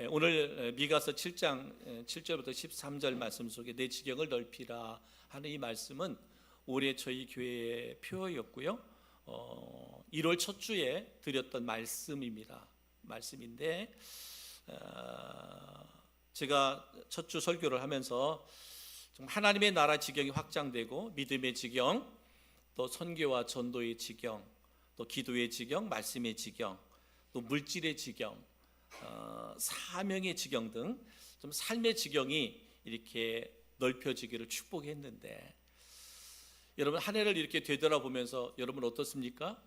오늘 미가서 7장 7절부터 13절 말씀 속에 내 지경을 넓히라 하는 이 말씀은 올해 저희 교회의 표였고요. 1월 첫 주에 드렸던 말씀인데 제가 첫 주 설교를 하면서 하나님의 나라 지경이 확장되고 믿음의 지경, 또 선교와 전도의 지경, 또 기도의 지경, 말씀의 지경, 또 물질의 지경, 사명의 지경 등 좀 삶의 지경이 이렇게 넓혀지기를 축복했는데, 여러분 한 해를 이렇게 되돌아보면서 여러분 어떻습니까?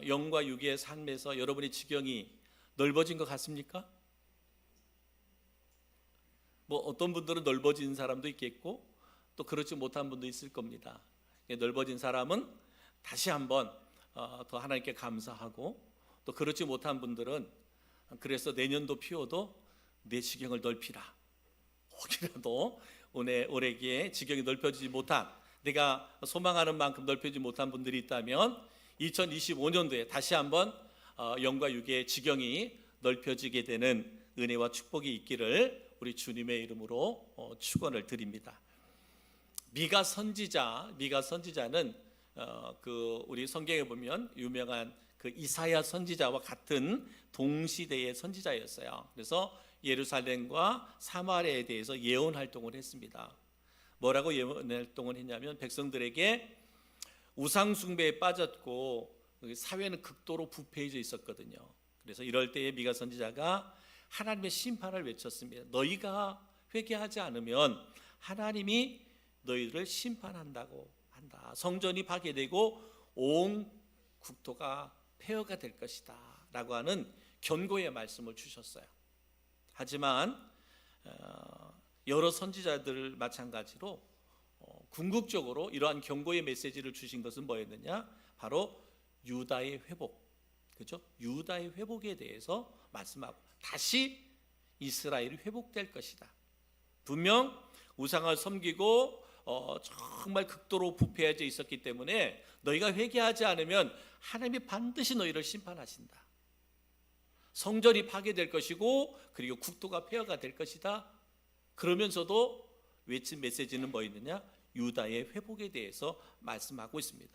영과 육의 삶에서 여러분의 지경이 넓어진 것 같습니까? 뭐 어떤 분들은 넓어진 사람도 있겠고 또 그렇지 못한 분도 있을 겁니다. 넓어진 사람은 다시 한번 더 하나님께 감사하고, 또 그렇지 못한 분들은 그래서 내년도 피워도 내 지경을 넓히라. 혹이라도 올해기에 지경이 넓혀지지 못한, 내가 소망하는 만큼 넓혀지지 못한 분들이 있다면 2025년도에 다시 한번 영과 육의 지경이 넓혀지게 되는 은혜와 축복이 있기를 우리 주님의 이름으로 축원을 드립니다. 미가 선지자는 우리 성경에 보면 유명한 그 이사야 선지자와 같은 동시대의 선지자였어요. 그래서 예루살렘과 사마리아에 대해서 예언 활동을 했습니다. 뭐라고 예언 활동을 했냐면, 백성들에게 우상 숭배에 빠졌고 사회는 극도로 부패해져 있었거든요. 그래서 이럴 때에 미가 선지자가 하나님의 심판을 외쳤습니다. 너희가 회개하지 않으면 하나님이 너희를 심판한다고 한다. 성전이 파괴되고 온 국토가 폐허가 될 것이다 라고 하는 견고의 말씀을 주셨어요. 하지만 여러 선지자들 마찬가지로 궁극적으로 이러한 경고의 메시지를 주신 것은 뭐였느냐? 바로 유다의 회복, 그죠? 유다의 회복에 대해서 말씀하고, 다시 이스라엘이 회복될 것이다. 분명 우상을 섬기고 정말 극도로 부패해져 있었기 때문에 너희가 회개하지 않으면 하나님이 반드시 너희를 심판하신다. 성전이 파괴될 것이고 그리고 국토가 폐허가 될 것이다. 그러면서도 외친 메시지는 뭐였느냐? 유다의 회복에 대해서 말씀하고 있습니다.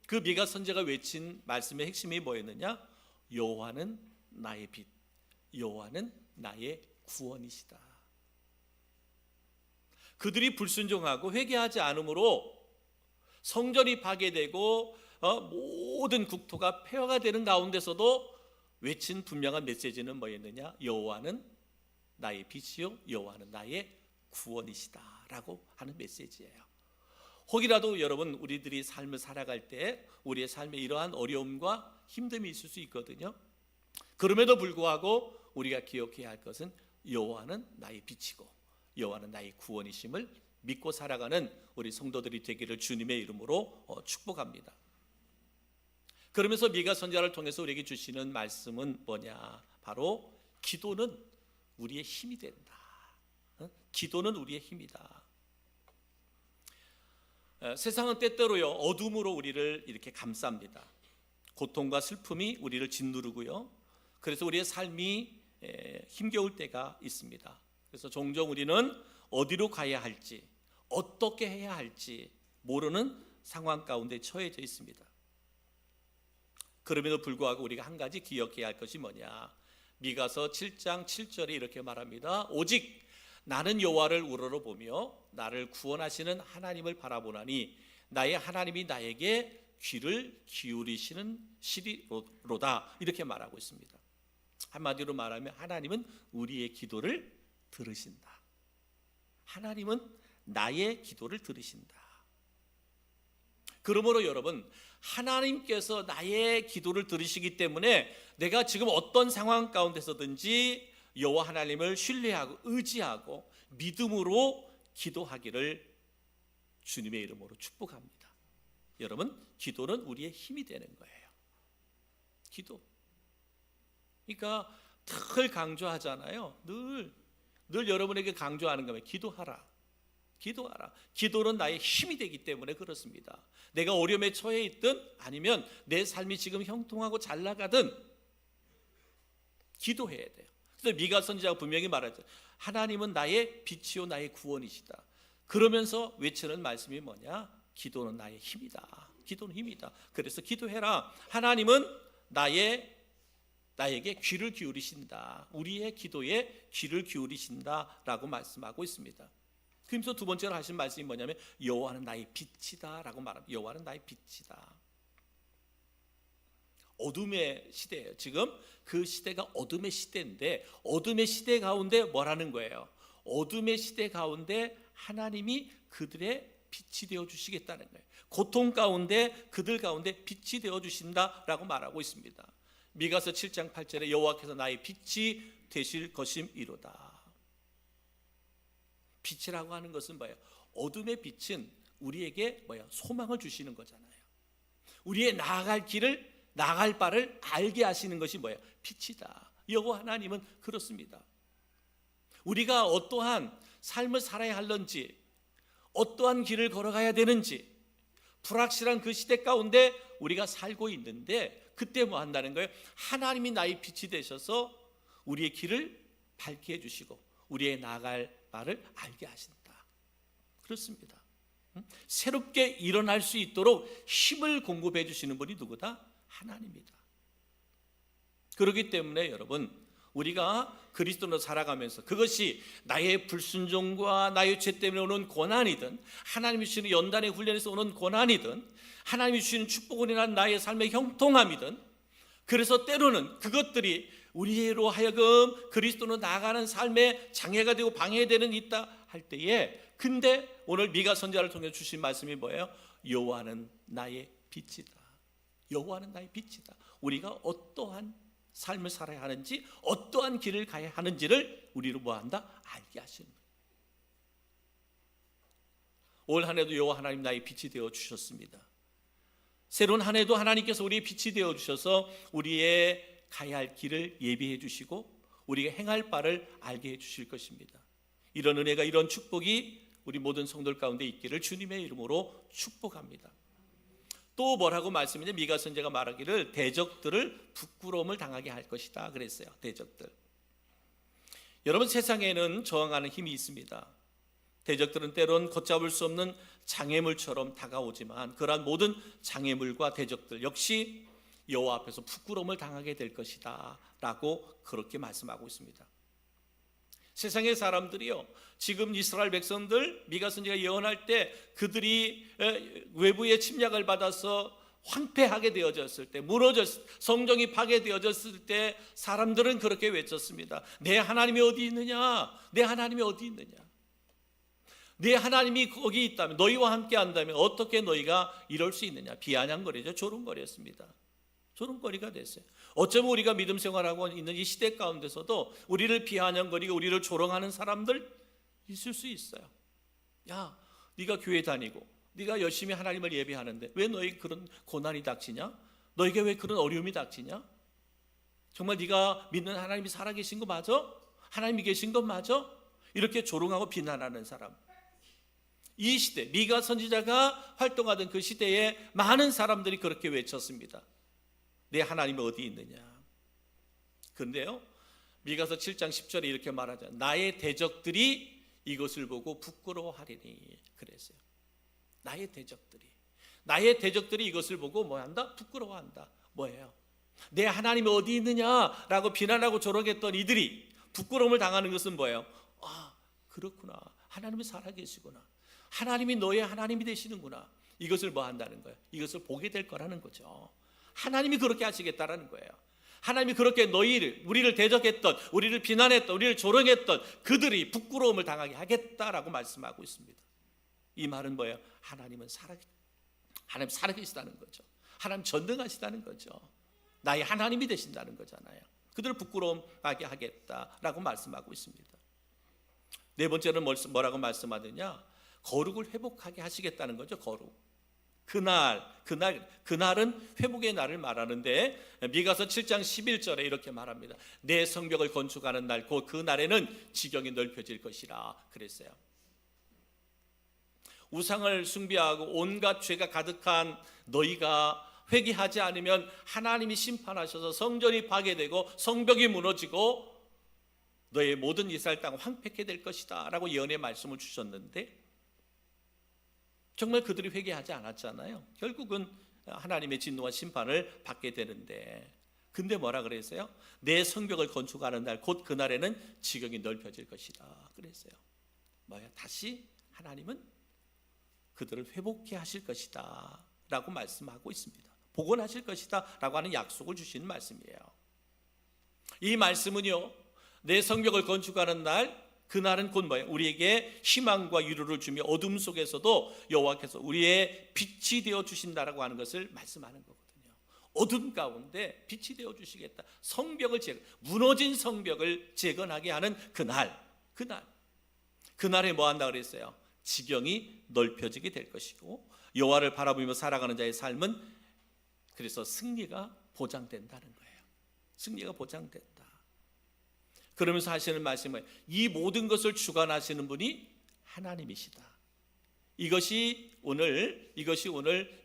그 미가 선지자가 외친 말씀의 핵심이 뭐였느냐? 여호와는 나의 빛, 여호와는 나의 구원이시다. 그들이 불순종하고 회개하지 않으므로 성전이 파괴되고 모든 국토가 폐허가 되는 가운데서도 외친 분명한 메시지는 뭐였느냐? 여호와는 나의 빛이요 여호와는 나의 구원이시다 라고 하는 메시지예요. 혹이라도 여러분, 우리들이 삶을 살아갈 때 우리의 삶에 이러한 어려움과 힘듦이 있을 수 있거든요. 그럼에도 불구하고 우리가 기억해야 할 것은 여호와는 나의 빛이고 여호와는 나의 구원이심을 믿고 살아가는 우리 성도들이 되기를 주님의 이름으로 축복합니다. 그러면서 미가 선지자를 통해서 우리에게 주시는 말씀은 뭐냐? 바로 기도는 우리의 힘이 된다. 기도는 우리의 힘이다. 세상은 때때로요 어둠으로 우리를 이렇게 감쌉니다. 고통과 슬픔이 우리를 짓누르고요. 그래서 우리의 삶이 힘겨울 때가 있습니다. 그래서 종종 우리는 어디로 가야 할지, 어떻게 해야 할지 모르는 상황 가운데 처해져 있습니다. 그럼에도 불구하고 우리가 한 가지 기억해야 할 것이 뭐냐? 미가서 7장 7절에 이렇게 말합니다. 오직 나는 여호와를 우러러보며 나를 구원하시는 하나님을 바라보나니 나의 하나님이 나에게 귀를 기울이시는 시리로다, 이렇게 말하고 있습니다. 한마디로 말하면 하나님은 우리의 기도를 들으신다. 하나님은 나의 기도를 들으신다. 그러므로 여러분, 하나님께서 나의 기도를 들으시기 때문에 내가 지금 어떤 상황 가운데서든지 여호와 하나님을 신뢰하고 의지하고 믿음으로 기도하기를 주님의 이름으로 축복합니다. 여러분, 기도는 우리의 힘이 되는 거예요. 기도. 그러니까 늘 강조하잖아요. 늘 여러분에게 강조하는 거면 기도하라. 기도하라. 기도는 나의 힘이 되기 때문에 그렇습니다. 내가 어려움에 처해 있든 아니면 내 삶이 지금 형통하고 잘 나가든 기도해야 돼요. 그래서 미가 선지자가 분명히 말하죠. 하나님은 나의 빛이요 나의 구원이시다. 그러면서 외치는 말씀이 뭐냐? 기도는 나의 힘이다. 기도는 힘이다. 그래서 기도해라. 하나님은 나에게 귀를 기울이신다. 우리의 기도에 귀를 기울이신다라고 말씀하고 있습니다. 그러면서 두 번째로 하신 말씀이 뭐냐면 여호와는 나의 빛이다라고 말합니다. 여호와는 나의 빛이다. 어둠의 시대예요. 지금 그 시대가 어둠의 시대인데 어둠의 시대 가운데 뭐라는 거예요? 어둠의 시대 가운데 하나님이 그들의 빛이 되어 주시겠다는 거예요. 고통 가운데 그들 가운데 빛이 되어 주신다라고 말하고 있습니다. 미가서 7장 8절에 여호와께서 나의 빛이 되실 것임이로다. 빛이라고 하는 것은 뭐예요? 어둠의 빛은 우리에게 뭐예요? 소망을 주시는 거잖아요. 우리의 나아갈 바를 알게 하시는 것이 뭐예요? 빛이다. 여호와 하나님은 그렇습니다. 우리가 어떠한 삶을 살아야 할런지, 어떠한 길을 걸어가야 되는지 불확실한 그 시대 가운데 우리가 살고 있는데 그때 뭐 한다는 거예요? 하나님이 나의 빛이 되셔서 우리의 길을 밝게 해주시고 우리의 나아갈 바를 알게 하신다. 그렇습니다. 새롭게 일어날 수 있도록 힘을 공급해 주시는 분이 누구다? 하나님이다. 그렇기 때문에 여러분, 우리가 그리스도로 살아가면서 그것이 나의 불순종과 나의 죄 때문에 오는 고난이든 하나님이 주시는 연단의 훈련에서 오는 고난이든 하나님이 주시는 축복으로 나의 삶의 형통함이든, 그래서 때로는 그것들이 우리로 하여금 그리스도로 나아가는 삶의 장애가 되고 방해되는 있다 할 때에, 근데 오늘 미가 선지자를 통해 주신 말씀이 뭐예요? 여호와는 나의 빛이다. 여호와는 나의 빛이다. 우리가 어떠한 삶을 살아야 하는지, 어떠한 길을 가야 하는지를 우리로 뭐한다? 알게 하시는 거예요. 올 한 해도 여호와 하나님 나의 빛이 되어 주셨습니다. 새로운 한 해도 하나님께서 우리의 빛이 되어 주셔서 우리의 가야 할 길을 예비해 주시고 우리가 행할 바를 알게 해 주실 것입니다. 이런 은혜가, 이런 축복이 우리 모든 성도들 가운데 있기를 주님의 이름으로 축복합니다. 또 뭐라고 말씀이냐? 미가 선지자가 말하기를 대적들을 부끄러움을 당하게 할 것이다 그랬어요. 대적들. 여러분, 세상에는 저항하는 힘이 있습니다. 대적들은 때론 걷잡을 수 없는 장애물처럼 다가오지만 그러한 모든 장애물과 대적들 역시 여호와 앞에서 부끄러움을 당하게 될 것이다 라고 그렇게 말씀하고 있습니다. 세상의 사람들이요, 지금 이스라엘 백성들 미가 선지자가 예언할 때 그들이 외부의 침략을 받아서 황폐하게 되어졌을 때, 성정이 파괴되어졌을 때 사람들은 그렇게 외쳤습니다. 내 하나님이 어디 있느냐? 내 하나님이 어디 있느냐? 내 하나님이 거기 있다면, 너희와 함께 한다면 어떻게 너희가 이럴 수 있느냐? 비아냥거리죠. 조롱거리였습니다. 조롱거리가 됐어요. 어쩌면 우리가 믿음 생활하고 있는 이 시대 가운데서도 우리를 비아냥거리고 우리를 조롱하는 사람들 있을 수 있어요. 야, 네가 교회 다니고 네가 열심히 하나님을 예배하는데 왜 너희 그런 고난이 닥치냐? 너에게 왜 그런 어려움이 닥치냐? 정말 네가 믿는 하나님이 살아계신 거 맞아? 하나님이 계신 거 맞아? 이렇게 조롱하고 비난하는 사람. 이 시대, 미가 선지자가 활동하던 그 시대에 많은 사람들이 그렇게 외쳤습니다. 내 하나님이 어디 있느냐? 그런데요, 미가서 7장 10절에 이렇게 말하죠. 나의 대적들이 이것을 보고 부끄러워하리니 그랬어요. 나의 대적들이 이것을 보고 뭐한다? 부끄러워한다. 뭐예요? 내 하나님이 어디 있느냐라고 비난하고 조롱했던 이들이 부끄러움을 당하는 것은 뭐예요? 아, 그렇구나. 하나님이 살아계시구나. 하나님이 너의 하나님이 되시는구나. 이것을 뭐 한다는 거예요? 이것을 보게 될 거라는 거죠. 하나님이 그렇게 하시겠다라는 거예요. 하나님이 그렇게 우리를 대적했던, 우리를 비난했던, 우리를 조롱했던 그들이 부끄러움을 당하게 하겠다라고 말씀하고 있습니다. 이 말은 뭐예요? 하나님 살아계시다는 거죠. 하나님 전능하시다는 거죠. 나의 하나님이 되신다는 거잖아요. 그들을 부끄러움하게 하겠다라고 말씀하고 있습니다. 네 번째는 뭐라고 말씀하느냐? 거룩을 회복하게 하시겠다는 거죠. 거룩. 그날은 회복의 날을 말하는데 미가서 7장 11절에 이렇게 말합니다. 내 성벽을 건축하는 날, 곧 그 날에는 지경이 넓혀질 것이라 그랬어요. 우상을 숭배하고 온갖 죄가 가득한 너희가 회개하지 않으면 하나님이 심판하셔서 성전이 파괴되고 성벽이 무너지고 너의 모든 이스라엘 땅 황폐케 될 것이다 라고 예언의 말씀을 주셨는데 정말 그들이 회개하지 않았잖아요. 결국은 하나님의 진노와 심판을 받게 되는데, 근데 뭐라 그랬어요? 내 성벽을 건축하는 날 곧 그날에는 지경이 넓혀질 것이다 그랬어요. 뭐야? 다시 하나님은 그들을 회복케 하실 것이다 라고 말씀하고 있습니다. 복원하실 것이다 라고 하는 약속을 주시는 말씀이에요. 이 말씀은요, 내 성벽을 건축하는 날, 그날은 곧 뭐예요? 우리에게 희망과 위로를 주며 어둠 속에서도 여호와께서 우리의 빛이 되어 주신다라고 하는 것을 말씀하는 거거든요. 어둠 가운데 빛이 되어 주시겠다. 성벽을 무너진 성벽을 재건하게 하는 그날에 뭐 한다 그랬어요? 지경이 넓혀지게 될 것이고 여호와를 바라보며 살아가는 자의 삶은 그래서 승리가 보장된다는 거예요. 승리가 보장된다. 그러면서 하시는 말씀은 이 모든 것을 주관하시는 분이 하나님이시다. 이것이 오늘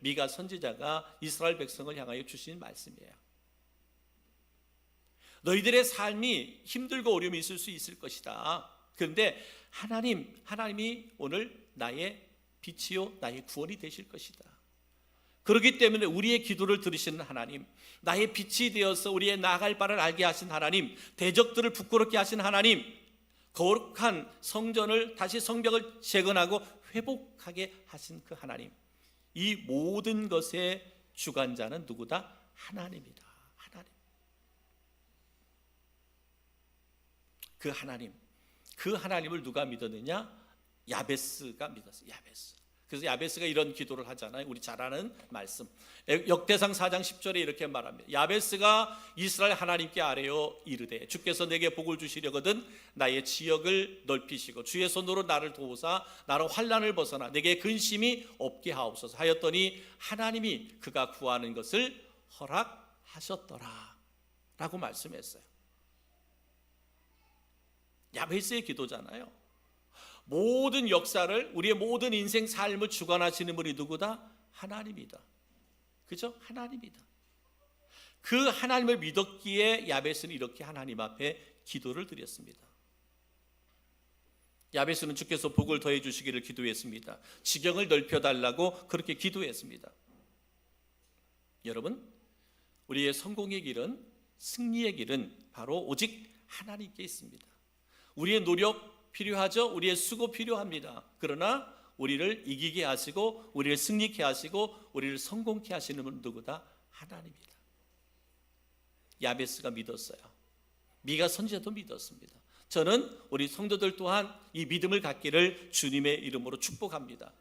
미가 선지자가 이스라엘 백성을 향하여 주신 말씀이에요. 너희들의 삶이 힘들고 어려움이 있을 수 있을 것이다. 그런데 하나님이 오늘 나의 빛이요 나의 구원이 되실 것이다. 그렇기 때문에 우리의 기도를 들으시는 하나님, 나의 빛이 되어서 우리의 나아갈 바를 알게 하신 하나님, 대적들을 부끄럽게 하신 하나님, 거룩한 성전을 다시 성벽을 재건하고 회복하게 하신 그 하나님, 이 모든 것의 주관자는 누구다? 하나님이다. 그 하나님을 누가 믿었느냐? 야베스가 믿었어요. 그래서 야베스가 이런 기도를 하잖아요. 우리 잘 아는 말씀. 역대상 4장 10절에 이렇게 말합니다. 야베스가 이스라엘 하나님께 아뢰어 이르되 주께서 내게 복을 주시려거든 나의 지역을 넓히시고 주의 손으로 나를 도우사 나로 환난을 벗어나 내게 근심이 없게 하옵소서 하였더니 하나님이 그가 구하는 것을 허락하셨더라 라고 말씀했어요. 야베스의 기도잖아요. 모든 역사를, 우리의 모든 인생 삶을 주관하시는 분이 누구다? 하나님이다. 그죠? 하나님이다. 그 하나님을 믿었기에 야베스는 이렇게 하나님 앞에 기도를 드렸습니다. 야베스는 주께서 복을 더해 주시기를 기도했습니다. 지경을 넓혀달라고 그렇게 기도했습니다. 여러분, 우리의 성공의 길은, 승리의 길은 바로 오직 하나님께 있습니다. 우리의 노력 필요하죠. 우리의 수고 필요합니다. 그러나 우리를 이기게 하시고 우리를 승리케 하시고 우리를 성공케 하시는 분은 누구다? 하나님이다. 야베스가 믿었어요. 미가 선지자도 믿었습니다. 저는 우리 성도들 또한 이 믿음을 갖기를 주님의 이름으로 축복합니다.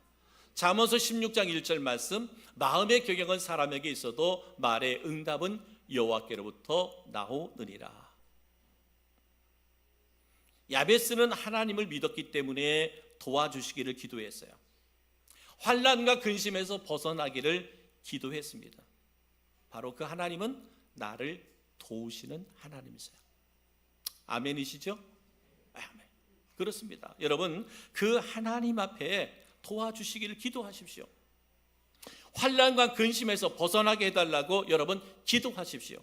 잠언서 16장 1절 말씀, 마음의 경영은 사람에게 있어도 말의 응답은 여호와께로부터 나오느니라. 야베스는 하나님을 믿었기 때문에 도와주시기를 기도했어요. 환난과 근심에서 벗어나기를 기도했습니다. 바로 그 하나님은 나를 도우시는 하나님이세요. 아멘이시죠? 아멘. 그렇습니다. 여러분, 그 하나님 앞에 도와주시기를 기도하십시오. 환난과 근심에서 벗어나게 해달라고 여러분 기도하십시오.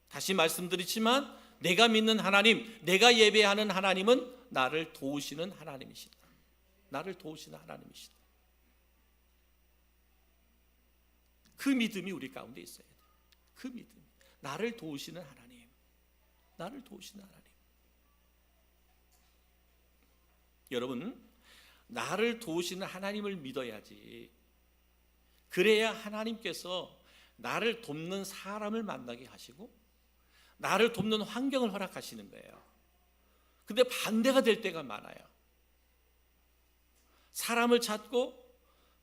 다시 말씀드리지만 내가 믿는 하나님, 내가 예배하는 하나님은 나를 도우시는 하나님이시다. 나를 도우시는 하나님이시다. 그 믿음이 우리 가운데 있어야 돼요. 그 믿음. 나를 도우시는 하나님. 나를 도우시는 하나님. 여러분, 나를 도우시는 하나님을 믿어야지. 그래야 하나님께서 나를 돕는 사람을 만나게 하시고 나를 돕는 환경을 허락하시는 거예요. 근데 반대가 될 때가 많아요. 사람을 찾고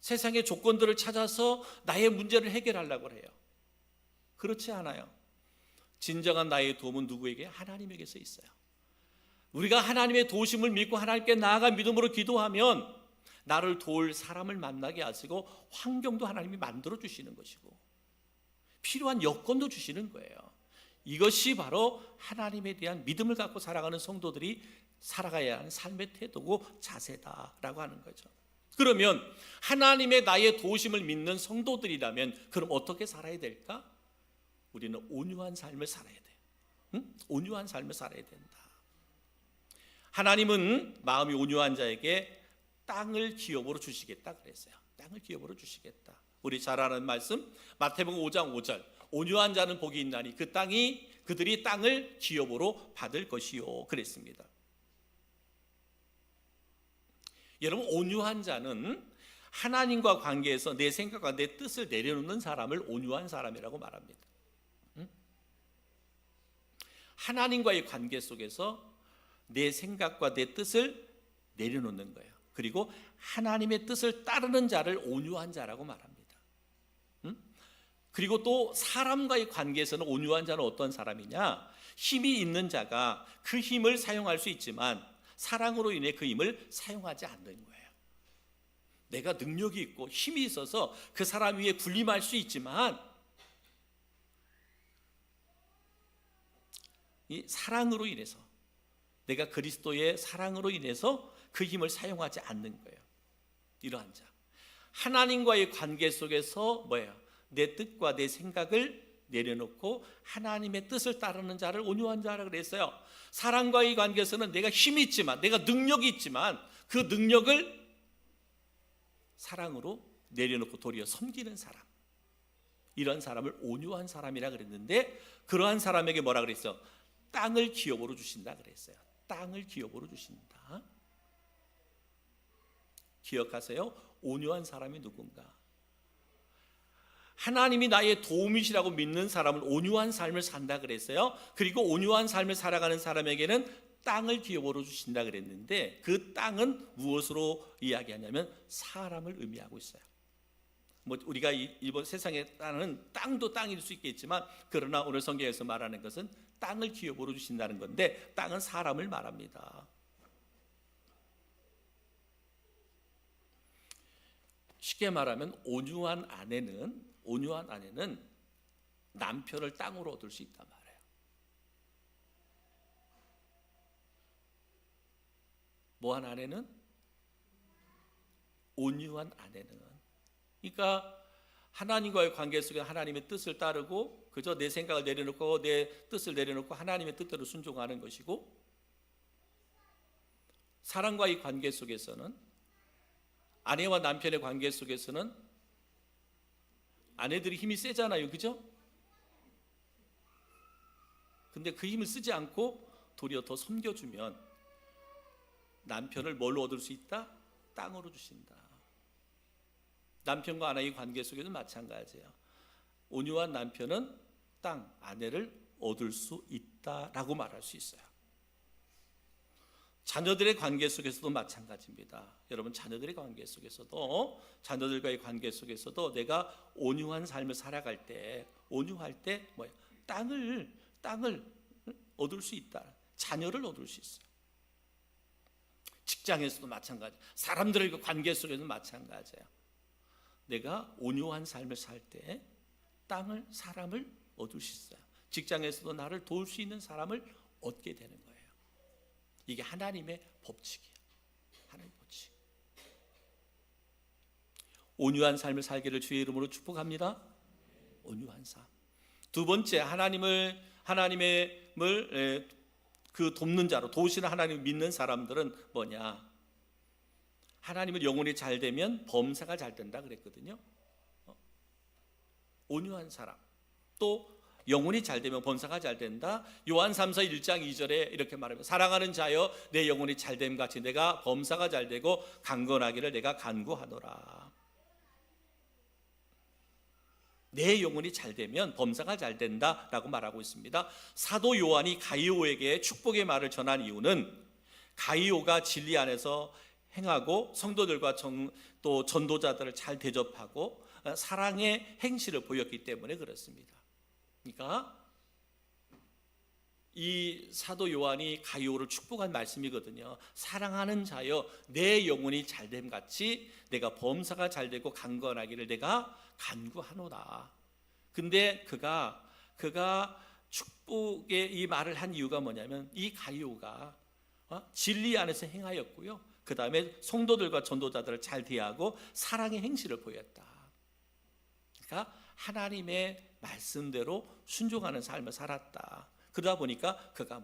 세상의 조건들을 찾아서 나의 문제를 해결하려고 해요. 그렇지 않아요. 진정한 나의 도움은 누구에게? 하나님에게서 있어요. 우리가 하나님의 도우심을 믿고 하나님께 나아가 믿음으로 기도하면 나를 도울 사람을 만나게 하시고 환경도 하나님이 만들어 주시는 것이고 필요한 여건도 주시는 거예요. 이것이 바로 하나님에 대한 믿음을 갖고 살아가는 성도들이 살아가야 하는 삶의 태도고 자세다라고 하는 거죠. 그러면 하나님의 나의 도우심을 믿는 성도들이라면 그럼 어떻게 살아야 될까? 우리는 온유한 삶을 살아야 돼요. 응? 온유한 삶을 살아야 된다. 하나님은 마음이 온유한 자에게 땅을 기업으로 주시겠다 그랬어요. 땅을 기업으로 주시겠다. 우리 잘 아는 말씀 마태복음 5장 5절 온유한 자는 복이 있나니 그들이 땅을 기업으로 받을 것이요 그랬습니다. 여러분, 온유한 자는 하나님과 관계에서 내 생각과 내 뜻을 내려놓는 사람을 온유한 사람이라고 말합니다. 하나님과의 관계 속에서 내 생각과 내 뜻을 내려놓는 거예요. 그리고 하나님의 뜻을 따르는 자를 온유한 자라고 말합니다. 그리고 또 사람과의 관계에서는 온유한 자는 어떤 사람이냐? 힘이 있는 자가 그 힘을 사용할 수 있지만 사랑으로 인해 그 힘을 사용하지 않는 거예요. 내가 능력이 있고 힘이 있어서 그 사람 위에 군림할 수 있지만 이 사랑으로 인해서, 내가 그리스도의 사랑으로 인해서 그 힘을 사용하지 않는 거예요. 이러한 자, 하나님과의 관계 속에서 내 뜻과 내 생각을 내려놓고 하나님의 뜻을 따르는 자를 온유한 자라 그랬어요. 사랑과의 관계에서는 내가 힘이 있지만, 내가 능력이 있지만 그 능력을 사랑으로 내려놓고 도리어 섬기는 사람, 이런 사람을 온유한 사람이라 그랬는데, 그러한 사람에게 뭐라 그랬어요? 땅을 기업으로 주신다 그랬어요. 땅을 기업으로 주신다. 기억하세요. 온유한 사람이 누군가? 하나님이 나의 도움이시라고 믿는 사람은 온유한 삶을 산다 그랬어요. 그리고 온유한 삶을 살아가는 사람에게는 땅을 기업으로 주신다 그랬는데, 그 땅은 무엇으로 이야기하냐면 사람을 의미하고 있어요. 우리가 이번 세상의 땅은 땅도 땅일 수 있겠지만, 그러나 오늘 성경에서 말하는 것은 땅을 기업으로 주신다는 건데, 땅은 사람을 말합니다. 쉽게 말하면 온유한 아내는 남편을 땅으로 얻을 수 있단 말이에요. 뭐한 아내는? 온유한 아내는, 그러니까 하나님과의 관계 속에 하나님의 뜻을 따르고 그저 내 생각을 내려놓고 내 뜻을 내려놓고 하나님의 뜻대로 순종하는 것이고, 사랑과의 관계 속에서는, 아내와 남편의 관계 속에서는 아내들이 힘이 세잖아요, 그죠? 근데 그 힘을 쓰지 않고 도리어 더 섬겨주면 남편을 뭘로 얻을 수 있다? 땅으로 주신다. 남편과 아내의 관계 속에도 마찬가지예요. 온유한 남편은 땅, 아내를 얻을 수 있다라고 말할 수 있어요. 자녀들의 관계 속에서도 마찬가지입니다. 여러분, 자녀들의 관계 속에서도, 자녀들과의 관계 속에서도 내가 온유한 삶을 살아갈 때, 온유할 때 땅을 얻을 수 있다. 자녀를 얻을 수 있어요. 직장에서도 마찬가지, 사람들의 관계 속에서도 마찬가지예요. 내가 온유한 삶을 살 때 땅을, 사람을 얻을 수 있어요. 직장에서도 나를 도울 수 있는 사람을 얻게 되는 거예요. 이게 하나님의 법칙이에요. 하나님의 법칙. 온유한 삶을 살기를 주의 이름으로 축복합니다. 온유한 삶. 두 번째, 하나님을 그 돕는 자로, 도우시는 하나님을 믿는 사람들은 뭐냐? 하나님을 영혼이 잘 되면 범사가 잘 된다 그랬거든요. 온유한 사람, 또 영혼이 잘 되면 범사가 잘 된다. 요한 3서 1장 2절에 이렇게 말합니다. 사랑하는 자여, 내 영혼이 잘됨 같이 내가 범사가 잘 되고 강건하기를 내가 간구하노라. 내 영혼이 잘 되면 범사가 잘 된다라고 말하고 있습니다. 사도 요한이 가이오에게 축복의 말을 전한 이유는, 가이오가 진리 안에서 행하고 성도들과 또 전도자들을 잘 대접하고 사랑의 행실을 보였기 때문에 그렇습니다. 그러니까 이 사도 요한이 가이오를 축복한 말씀이거든요. 사랑하는 자여, 내 영혼이 잘됨 같이 내가 범사가 잘되고 강건하기를 내가 간구하노라. 근데 그가 축복의 이 말을 한 이유가 뭐냐면, 이 가이오가 진리 안에서 행하였고요, 그 다음에 성도들과 전도자들을 잘 대하고 사랑의 행실을 보였다. 그러니까 하나님의 말씀대로 순종하는 삶을 살았다. 그러다 보니까 그가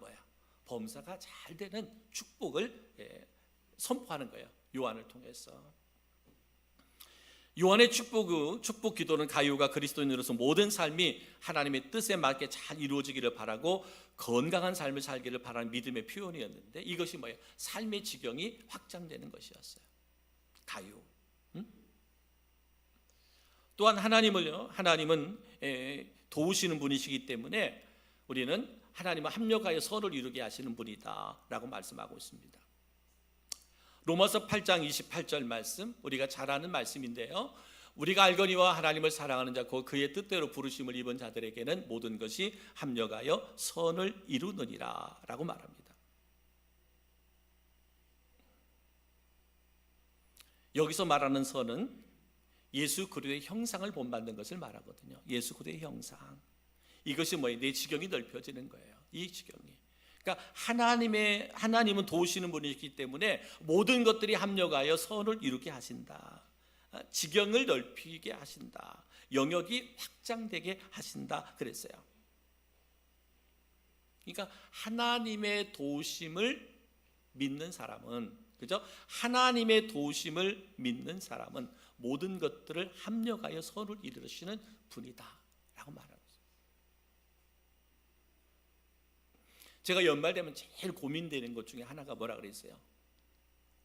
범사가 잘 되는 축복을 선포하는 거예요. 요한을 통해서. 요한의 축복 기도는 가룟유가 그리스도인으로서 모든 삶이 하나님의 뜻에 맞게 잘 이루어지기를 바라고 건강한 삶을 살기를 바라는 믿음의 표현이었는데, 이것이 뭐예요? 삶의 지경이 확장되는 것이었어요. 가룟. 또한 하나님은 도우시는 분이시기 때문에 우리는 하나님과 합력하여 선을 이루게 하시는 분이다 라고 말씀하고 있습니다. 로마서 8장 28절 말씀, 우리가 잘 아는 말씀인데요, 우리가 알거니와 하나님을 사랑하는 자 곧 그의 뜻대로 부르심을 입은 자들에게는 모든 것이 합력하여 선을 이루느니라 라고 말합니다. 여기서 말하는 선은 예수 그리스도의 형상을 본받는 것을 말하거든요. 예수 그리스도의 형상. 이것이 뭐예요? 내 지경이 넓혀지는 거예요. 이 지경이. 그러니까 하나님은 도우시는 분이기 때문에 모든 것들이 합력하여 선을 이루게 하신다. 지경을 넓히게 하신다. 영역이 확장되게 하신다. 그랬어요. 그러니까 하나님의 도우심을 믿는 사람은, 그죠? 하나님의 도우심을 믿는 사람은 모든 것들을 합력하여 선을 이루시는 분이다라고 말합니다. 제가 연말 되면 제일 고민되는 것 중에 하나가 뭐라 그랬어요?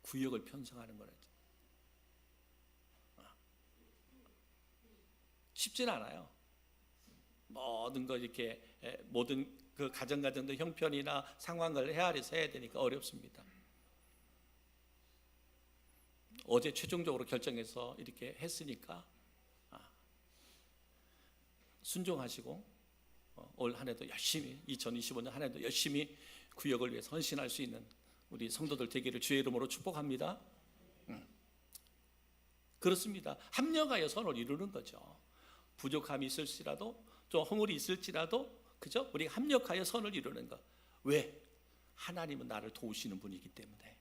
구역을 편성하는 거라죠. 쉽진 않아요. 모든 거 이렇게 모든 그 가정가정도 형편이나 상황을 헤아려서 해야 되니까 어렵습니다. 어제 최종적으로 결정해서 이렇게 했으니까 순종하시고 올 한 해도 열심히, 2025년 한 해도 열심히 구역을 위해서 헌신할 수 있는 우리 성도들 되기를 주의 이름으로 축복합니다. 그렇습니다. 합력하여 선을 이루는 거죠. 부족함이 있을지라도, 좀 허물이 있을지라도, 그죠? 우리가 합력하여 선을 이루는 것. 왜? 하나님은 나를 도우시는 분이기 때문에.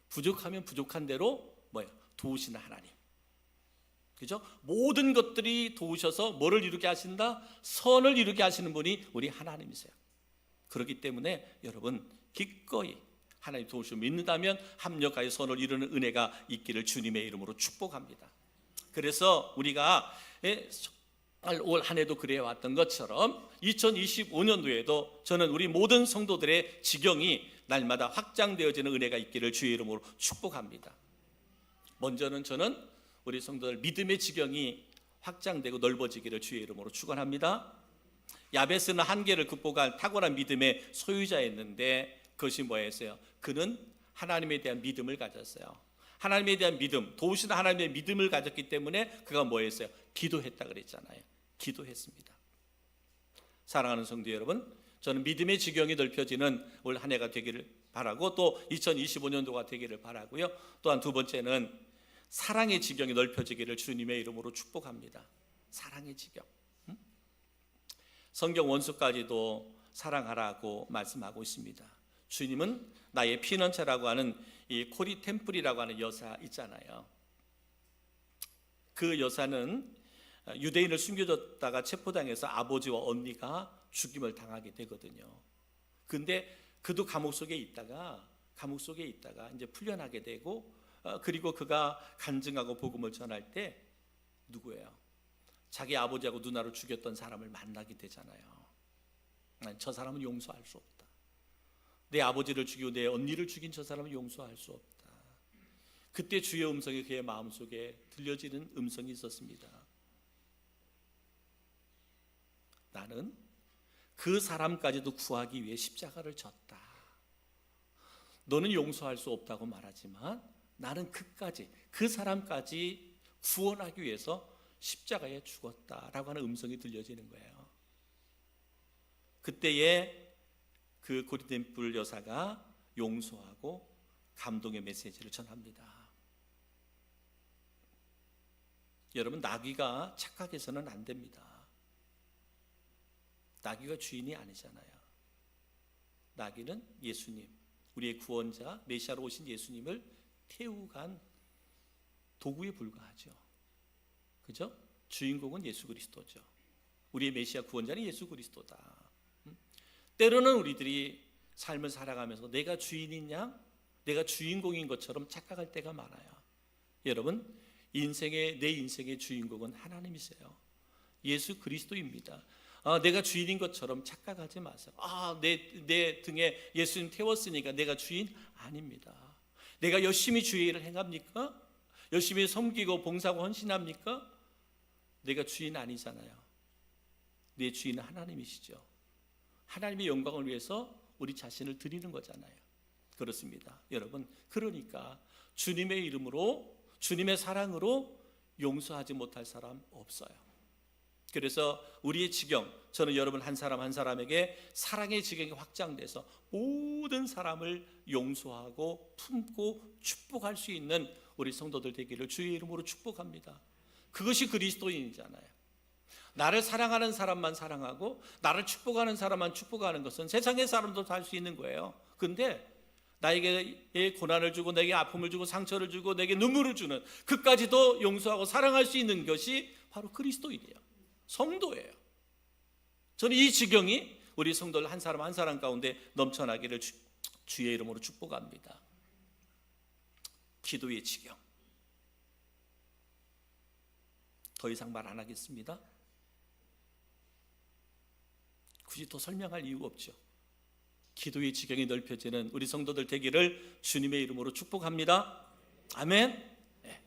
부족하면 부족한 대로 뭐예요? 도우시는 하나님. 그죠? 모든 것들이 도우셔서 뭐를 이루게 하신다? 선을 이루게 하시는 분이 우리 하나님이세요. 그렇기 때문에 여러분 기꺼이 하나님 도우심을 믿는다면 합력하여 선을 이루는 은혜가 있기를 주님의 이름으로 축복합니다. 그래서 우리가 올 한 해도 그래왔던 것처럼 2025년도에도 저는 우리 모든 성도들의 지경이 날마다 확장되어지는 은혜가 있기를 주의 이름으로 축복합니다. 먼저는 저는 우리 성도들 믿음의 지경이 확장되고 넓어지기를 주의 이름으로 축원합니다. 야베스는 한계를 극복한 탁월한 믿음의 소유자였는데 그것이 뭐였어요? 그는 하나님에 대한 믿음을 가졌어요. 하나님에 대한 믿음, 도우시는 하나님의 믿음을 가졌기 때문에 그가 뭐였어요? 기도했다 그랬잖아요. 기도했습니다. 사랑하는 성도 여러분, 저는 믿음의 지경이 넓혀지는 올 한 해가 되기를 바라고 또 2025년도가 되기를 바라고요. 또한 두 번째는 사랑의 지경이 넓혀지기를 주님의 이름으로 축복합니다. 사랑의 지경. 성경 원수까지도 사랑하라고 말씀하고 있습니다. 주님은 나의 피난처라고 하는 이 코리 템플이라고 하는 여사 있잖아요. 그 여사는 유대인을 숨겨줬다가 체포당해서 아버지와 언니가 죽임을 당하게 되거든요. 근데 그도 감옥 속에 있다가 이제 풀려나게 되고 그리고 그가 간증하고 복음을 전할 때 누구예요? 자기 아버지하고 누나를 죽였던 사람을 만나게 되잖아요. 저 사람은 용서할 수 없다. 내 아버지를 죽이고 내 언니를 죽인 저 사람은 용서할 수 없다. 그때 주의 음성이 그의 마음속에 들려지는 음성이 있었습니다. 나는 그 사람까지도 구하기 위해 십자가를 졌다. 너는 용서할 수 없다고 말하지만 나는 그 사람까지 구원하기 위해서 십자가에 죽었다라고 하는 음성이 들려지는 거예요. 그때에 그 고리템플 여사가 용서하고 감동의 메시지를 전합니다. 여러분, 나귀가 착각해서는 안 됩니다. 나귀가 주인이 아니잖아요. 나귀는 예수님, 우리의 구원자 메시아로 오신 예수님을 태우고 간 도구에 불과하죠. 그죠? 주인공은 예수 그리스도죠. 우리의 메시아 구원자는 예수 그리스도다. 때로는 우리들이 삶을 살아가면서 내가 주인인 양, 내가 주인공인 것처럼 착각할 때가 많아요. 여러분, 내 인생의 주인공은 하나님이세요. 예수 그리스도입니다. 내가 주인인 것처럼 착각하지 마세요. 내 등에 예수님 태웠으니까 내가 주인 아닙니다. 내가 열심히 주의 일을 행합니까? 열심히 섬기고 봉사하고 헌신합니까? 내가 주인 아니잖아요. 내 주인은 하나님이시죠. 하나님의 영광을 위해서 우리 자신을 드리는 거잖아요. 그렇습니다. 여러분, 그러니까 주님의 이름으로, 주님의 사랑으로 용서하지 못할 사람 없어요. 그래서 우리의 지경, 저는 여러분 한 사람 한 사람에게 사랑의 지경이 확장돼서 모든 사람을 용서하고 품고 축복할 수 있는 우리 성도들 되기를 주의 이름으로 축복합니다. 그것이 그리스도인이잖아요. 나를 사랑하는 사람만 사랑하고 나를 축복하는 사람만 축복하는 것은 세상의 사람도 다 할 수 있는 거예요. 근데 나에게 고난을 주고 내게 아픔을 주고 상처를 주고 내게 눈물을 주는 그까지도 용서하고 사랑할 수 있는 것이 바로 그리스도인이에요. 성도예요. 저는 이 지경이 우리 성도들 한 사람 한 사람 가운데 넘쳐나기를 주의 이름으로 축복합니다. 기도의 지경. 더 이상 말 안 하겠습니다. 굳이 더 설명할 이유가 없죠. 기도의 지경이 넓혀지는 우리 성도들 되기를 주님의 이름으로 축복합니다. 아멘. 네.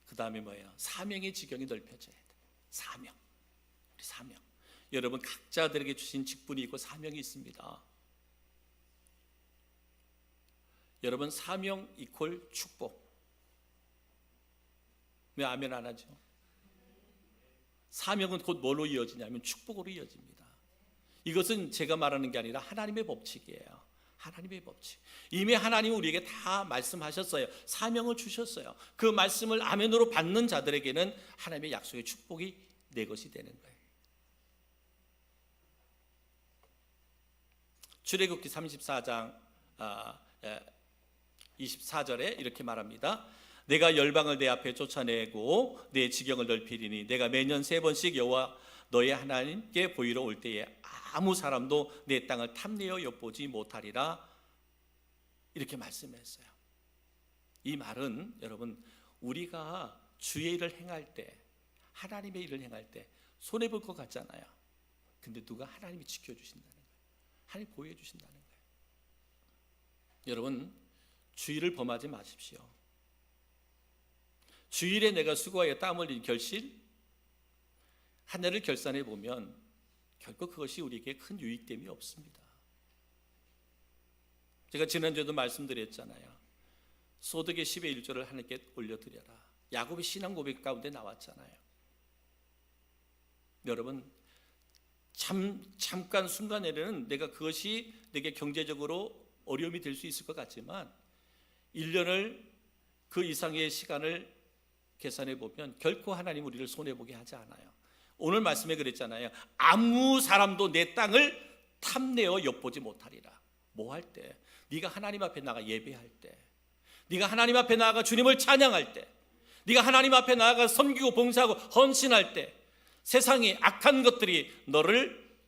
그 다음에 뭐예요? 사명의 지경이 넓혀져야 돼. 사명. 우리 사명. 여러분 각자들에게 주신 직분이 있고 사명이 있습니다. 여러분 사명 이퀄 축복. 왜 아멘 안 하죠? 사명은 곧 뭘로 이어지냐면 축복으로 이어집니다. 이것은 제가 말하는 게 아니라 하나님의 법칙이에요. 하나님의 법칙. 이미 하나님은 우리에게 다 말씀하셨어요. 사명을 주셨어요. 그 말씀을 아멘으로 받는 자들에게는 하나님의 약속의 축복이 내 것이 되는 거예요. 출애굽기 34장 24절에 이렇게 말합니다. 내가 열방을 내 앞에 쫓아내고 내 지경을 넓히리니 내가 매년 3번씩 여호와 너의 하나님께 보이러 올 때에 아무 사람도 내 땅을 탐내어 엿보지 못하리라. 이렇게 말씀했어요. 이 말은 여러분 우리가 주의 일을 행할 때, 하나님의 일을 행할 때 손해볼 것 같잖아요. 근데 누가 하나님이 지켜주신다는 거예요. 하나님이 보호해주신다는 거예요. 여러분 주일을 범하지 마십시오. 주일에 내가 수고하여 땀 흘린 결실, 한 해를 결산해 보면 결코 그것이 우리에게 큰 유익됨이 없습니다. 제가 지난주에도 말씀드렸잖아요. 소득의 10의 1조를 하나님께 올려드려라. 야곱의 신앙 고백 가운데 나왔잖아요. 여러분 잠깐 순간에는 내가 그것이 내게 경제적으로 어려움이 될 수 있을 것 같지만 1년을 그 이상의 시간을 계산해 보면 결코 하나님 우리를 손해보게 하지 않아요. 오늘 말씀에 그랬잖아요. 아무 사람도 내 땅을 탐내어 엿보지 못하리라. 뭐 할 때? 네가 하나님 앞에 나가 예배할 때, 네가 하나님 앞에 나가 주님을 찬양할 때, 네가 하나님 앞에 나가 섬기고 봉사하고 헌신할 때 세상의 악한 것들이 너를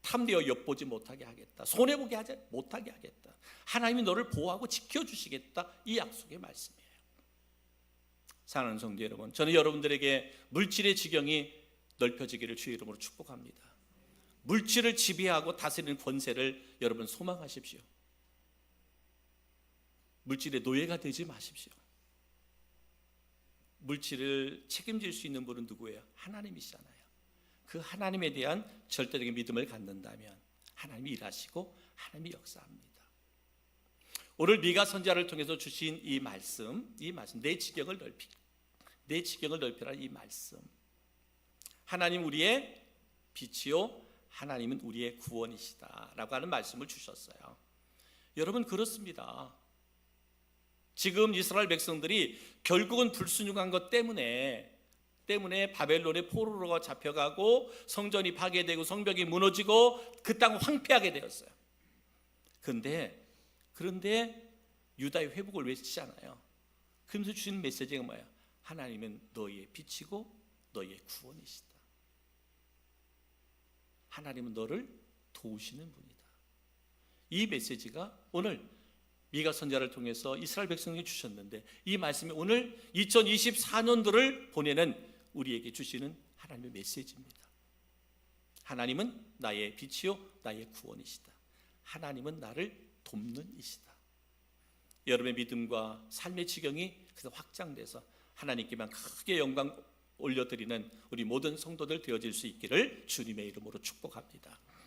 탐내어 엿보지 못하게 하겠다. 손해보게 하지 못하게 하겠다. 하나님이 너를 보호하고 지켜주시겠다. 이 약속의 말씀이에요. 사랑하는 성도 여러분, 저는 여러분들에게 물질의 지경이 넓혀지기를 주의 이름으로 축복합니다. 물질을 지배하고 다스리는 권세를 여러분 소망하십시오. 물질의 노예가 되지 마십시오. 물질을 책임질 수 있는 분은 누구예요? 하나님이시잖아요. 그 하나님에 대한 절대적인 믿음을 갖는다면 하나님이 일하시고 하나님이 역사합니다. 오늘 미가 선지자를 통해서 주신 이 말씀 내 지경을 넓히라 이 말씀. 하나님 우리의 빛이요 하나님은 우리의 구원이시다라고 하는 말씀을 주셨어요. 여러분 그렇습니다. 지금 이스라엘 백성들이 결국은 불순종한 것 때문에 바벨론의 포로로 잡혀가고 성전이 파괴되고 성벽이 무너지고 그 땅을 황폐하게 되었어요. 그런데 유다의 회복을 외치잖아요. 그러면서 주시는 메시지가 뭐예요? 하나님은 너희의 빛이고 너희의 구원이시다. 하나님은 너를 도우시는 분이다. 이 메시지가 오늘 미가 선지자를 통해서 이스라엘 백성에게 주셨는데, 이 말씀이 오늘 2024년도를 보내는 우리에게 주시는 하나님의 메시지입니다. 하나님은 나의 빛이요 나의 구원이시다. 하나님은 나를 돕는 이시다. 여러분의 믿음과 삶의 지경이 그래서 확장돼서 하나님께만 크게 영광 올려드리는 우리 모든 성도들 되어질 수 있기를 주님의 이름으로 축복합니다.